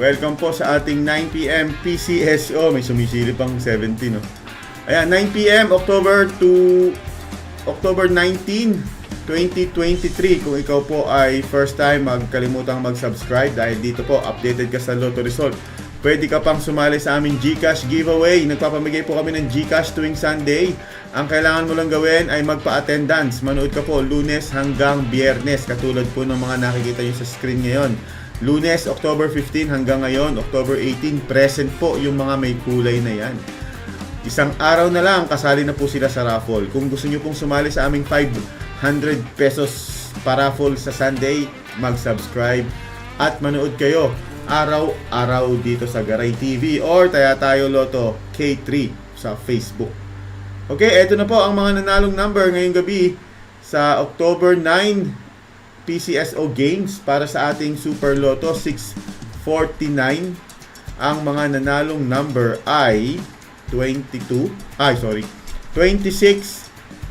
Welcome po sa ating 9pm PCSO. May sumisili pang 70, no? Ayan, 9pm, October 19, 2023. Kung ikaw po ay first time, magkalimutang mag-subscribe dahil dito po, updated ka sa Lotto Result. Pwede ka pang sumali sa aming GCash giveaway. Nagpapamigay po kami ng GCash tuwing Sunday. Ang kailangan mo lang gawin ay magpa-attendance. Manood ka po Lunes hanggang Biyernes, katulad po ng mga nakikita nyo sa screen ngayon. Lunes, October 15 hanggang ngayon, October 18, present po yung mga may kulay na yan. Isang araw na lang, kasali na po sila sa raffle. Kung gusto nyo pong sumali sa aming 500 pesos pa-raffle sa Sunday, mag-subscribe at manood kayo araw-araw dito sa Garay TV or Taya Tayo Lotto K3 sa Facebook. Okay, eto na po ang mga nanalong number ngayong gabi sa October 9 PCSO games para sa ating Super Lotto 649. Ang mga nanalong number ay 26,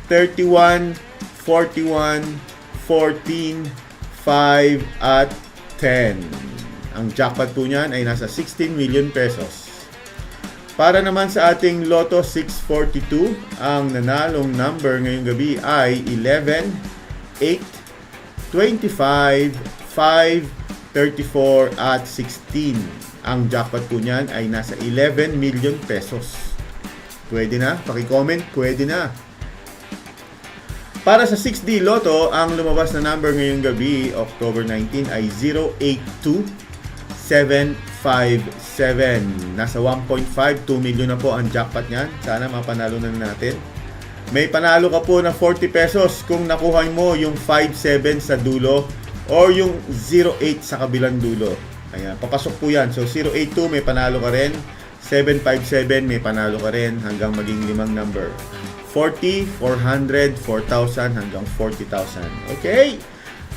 31, 41, 14, 5 at 10. Ang jackpot po niyan ay nasa 16 million pesos. Para naman sa ating Lotto 642, ang nanalong number ngayong gabi ay 11, 8, 25, 5, 34 at 16. Ang jackpot po niyan ay nasa 11 million pesos. Pwede na? Paki-comment, pwede na. Para sa 6D Lotto, ang lumabas na number ngayong gabi, October 19, ay 082757. Nasa 1.52 million na po ang jackpot niyan. Sana mapanalo na natin. May panalo ka po na 40 pesos kung nakuha mo yung 57 sa dulo or yung 08 sa kabilang dulo. Ayan, papasok po yan. So 082 may panalo ka rin, 757 may panalo ka rin hanggang maging limang number. 40, 400, 4,000 hanggang 40,000. Okay?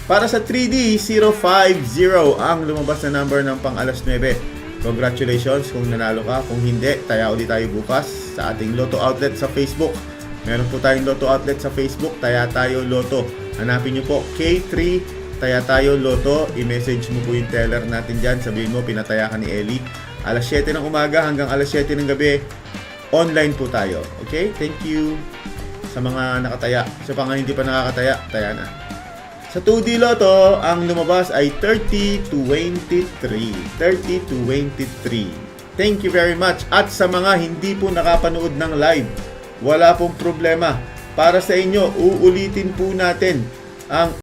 Para sa 3D, 050 ang lumabas na number ng pang alas 9. Congratulations kung nanalo ka. Kung hindi, taya ulit tayo bukas sa ating Lotto outlet sa Facebook. Meron po tayong Lotto outlet sa Facebook, Taya Tayo Lotto. Hanapin nyo po K3 Taya Tayo Lotto. I-message mo po yung teller natin dyan. Sabihin mo, pinataya ka ni Ellie. Alas 7 ng umaga hanggang alas 7 ng gabi. Online po tayo. Okay? Thank you sa mga nakataya. Sa mga hindi pa nakakataya, taya na. Sa 2D Lotto, ang lumabas ay 30-23. 30-23. Thank you very much. At sa mga hindi po nakapanood ng live, wala pong problema. Para sa inyo, uulitin po natin ang